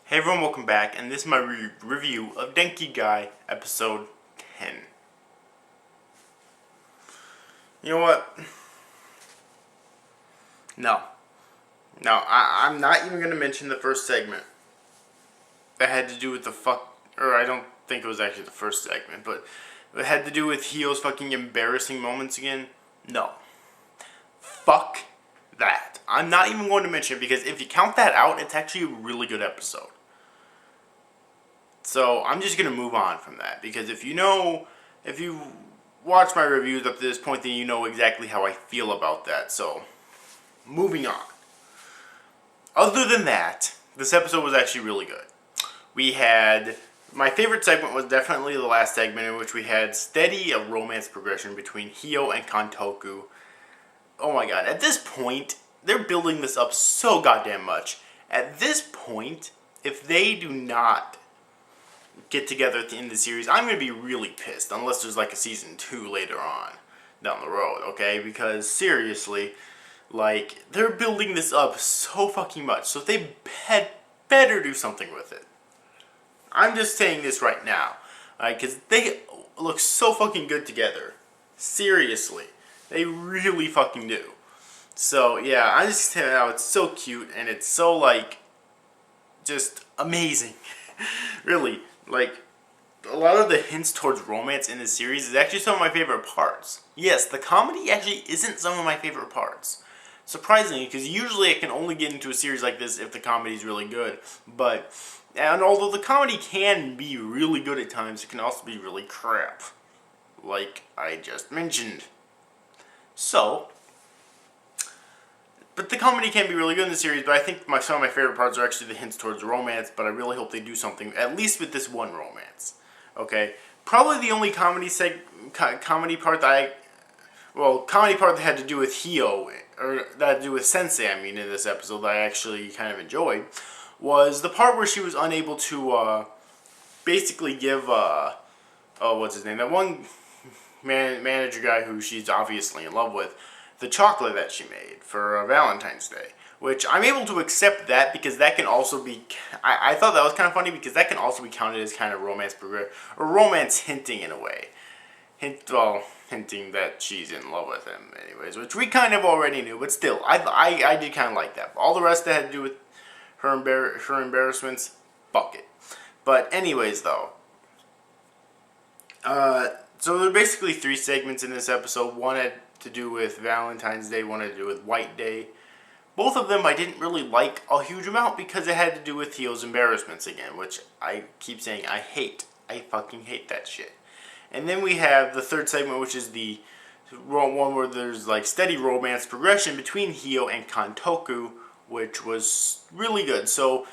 Hey everyone, welcome back, and this is my review of Denki-gai episode 10. You know what? No, I'm not even going to mention the first segment. That had to do with I don't think it was actually the first segment, but it had to do with Hio's fucking embarrassing moments again. No. Fuck that. I'm not even going to mention it because if you count that out, it's actually a really good episode. So I'm just going to move on from that because if you watch my reviews up to this point, then you know exactly how I feel about that. So, moving on. Other than that, this episode was actually really good. My favorite segment was definitely the last segment in which we had steady a romance progression between Hio and Kantoku. Oh my god, at this point, they're building this up so goddamn much. At this point, if they do not get together at the end of the series, I'm going to be really pissed, unless there's like a season 2 later on down the road, okay? Because seriously, like, they're building this up so fucking much, so they had better do something with it. I'm just saying this right now, because they look so fucking good together. Seriously, they really fucking do. So yeah, I just saying how it's so cute and it's so like just amazing. Really, like a lot of the hints towards romance in this series is actually some of my favorite parts. Yes, the comedy actually isn't some of my favorite parts. Surprisingly, because usually I can only get into a series like this if the comedy is really good. And although the comedy can be really good at times, it can also be really crap. Like I just mentioned. But the comedy can be really good in the series, but I think some of my favorite parts are actually the hints towards romance, but I really hope they do something, at least with this one romance. Okay? Probably the only comedy part that had to do with Hio, or that had to do with Sensei, in this episode that I actually kind of enjoyed, was the part where she was unable to, basically give, what's his name? That one manager guy who she's obviously in love with, the chocolate that she made for Valentine's Day. Which I'm able to accept that because that can also be... I thought that was kind of funny because that can also be counted as kind of romance hinting in a way. Hinting that she's in love with him anyways, which we kind of already knew, but still, I did kind of like that. All the rest that had to do with her embarrassments, fuck it. But anyways, though, so there are basically 3 segments in this episode. One had to do with Valentine's Day, one had to do with White Day. Both of them I didn't really like a huge amount because it had to do with Hio's embarrassments again, which I keep saying I hate. I fucking hate that shit. And then we have the 3rd segment, which is the one where there's like steady romance progression between Hio and Kantoku, which was really good. So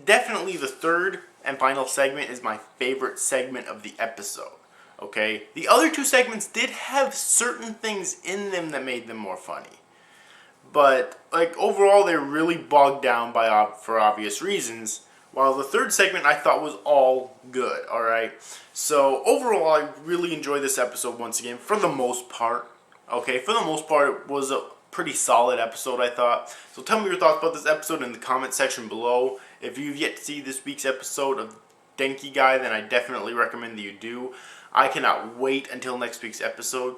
definitely the 3rd and final segment is my favorite segment of the episode. Okay? The other 2 segments did have certain things in them that made them more funny. But, like, overall, they're really bogged down for obvious reasons. While the 3rd segment I thought was all good, alright? So, overall, I really enjoyed this episode once again, for the most part. Okay, for the most part, it was a pretty solid episode, I thought. So tell me your thoughts about this episode in the comment section below. If you've yet to see this week's episode of Denki-gai, then I definitely recommend that you do. I cannot wait until next week's episode,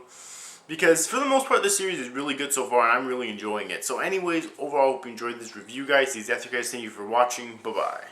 because for the most part this series is really good so far and I'm really enjoying it. So anyways, overall I hope you enjoyed this review, guys. These after guys, thank you for watching. Bye bye.